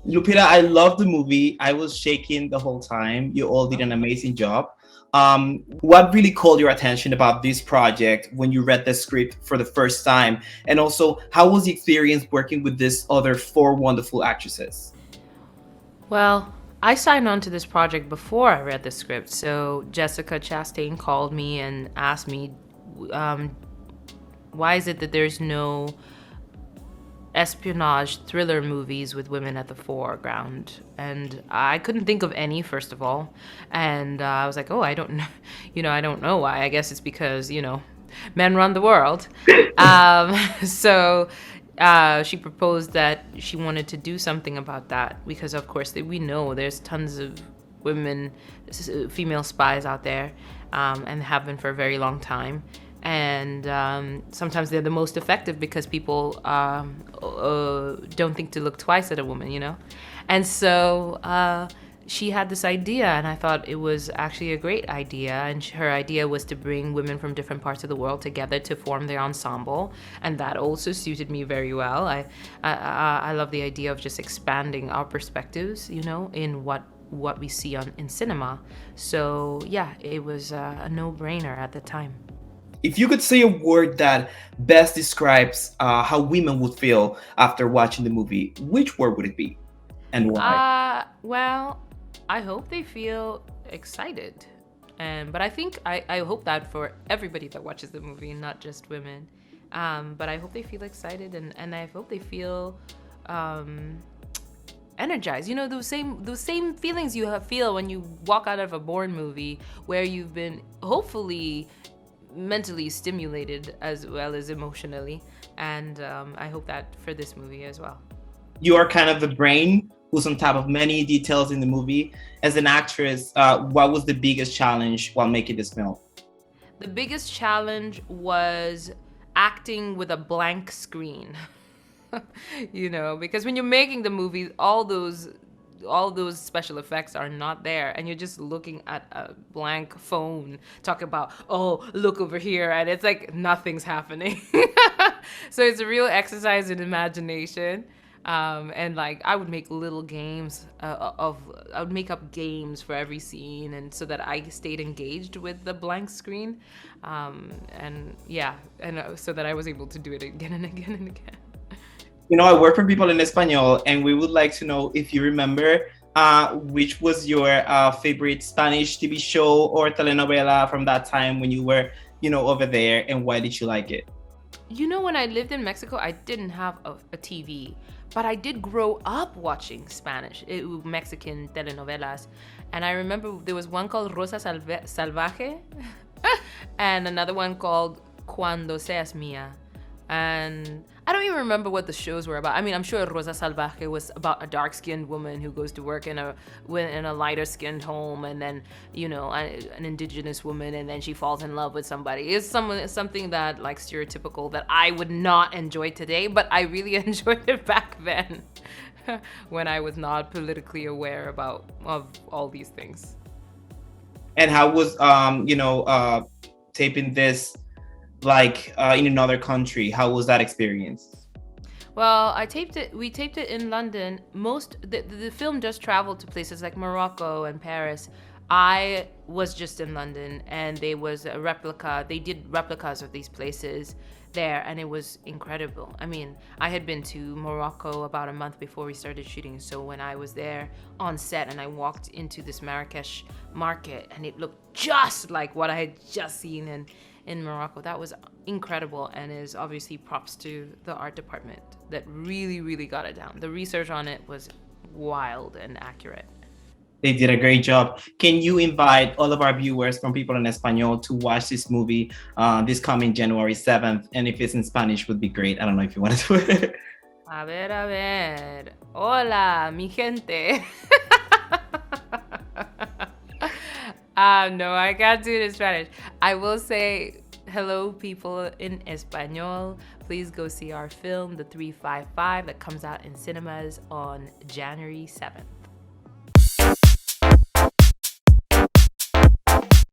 Lupita, I love the movie. I was shaking the whole time. You all did an amazing job. What really called your attention about this project when you read the script for the first time? And also, how was the experience working with these other four wonderful actresses? Well, I signed on to this project before I read the script. So Jessica Chastain called me and asked me, um, why is it that there's no espionage thriller movies with women at the foreground? And I couldn't think of any, first of all. And I was like, oh, I don't know. I don't know why. I guess it's because, men run the world. So she proposed that she wanted to do something about that because, of course, we know there's tons of women, female spies out there, and have been for a very long time. And sometimes they're the most effective because people don't think to look twice at a woman. And so she had this idea, and I thought it was actually a great idea. And her idea was to bring women from different parts of the world together to form their ensemble, and that also suited me very well. I love the idea of just expanding our perspectives, in what we see in cinema. So yeah, it was a no-brainer at the time. If you could say a word that best describes how women would feel after watching the movie, which word would it be and why? Well, I hope they feel excited. But I think I hope that for everybody that watches the movie, not just women. But I hope they feel excited, and I hope they feel um, energized. Those same feelings feel when you walk out of a Bourne movie, where you've been hopefully mentally stimulated as well as emotionally. And I hope that for this movie as well. You are kind of the brain who's on top of many details in the movie. As an actress, what was the biggest challenge while making this film? The biggest challenge was acting with a blank screen. Because when you're making the movies, all those special effects are not there, and you're just looking at a blank phone, talk about, oh, look over here, and it's like nothing's happening. So it's a real exercise in imagination. And like I would make little games I would make up games for every scene, and so that I stayed engaged with the blank screen. And yeah, and so that I was able to do it again and again and again. I work for people in Espanol, and we would like to know if you remember which was your favorite Spanish TV show or telenovela from that time when you were, over there, and why did you like it? When I lived in Mexico, I didn't have a TV, but I did grow up watching Mexican telenovelas. And I remember there was one called Salvaje and another one called Cuando Seas Mía. And I don't even remember what the shows were about. I mean, I'm sure Rosa Salvaje was about a dark-skinned woman who goes to work in a lighter-skinned home, and then an indigenous woman, and then she falls in love with somebody. It's something that like stereotypical that I would not enjoy today, but I really enjoyed it back then, when I was not politically aware of all these things. And how was taping this like in another country? How was that experience? Well, we taped it in London. The film does travel to places like Morocco and Paris. I was just in London, and they did replicas of these places there, and it was incredible. I mean, I had been to Morocco about a month before we started shooting, so when I was there on set and I walked into this Marrakesh market, and it looked just like what I had just seen in Morocco. That was incredible, and is obviously props to the art department that really, really got it down. The research on it was wild and accurate. They did a great job. Can you invite all of our viewers from People in Espanol to watch this movie this coming January 7th? And if it's in Spanish, would be great. I don't know if you want to do it. A ver. Hola, mi gente. No, I can't do it in Spanish. I will say hello, people in Espanol. Please go see our film, The 355, that comes out in cinemas on January 7th.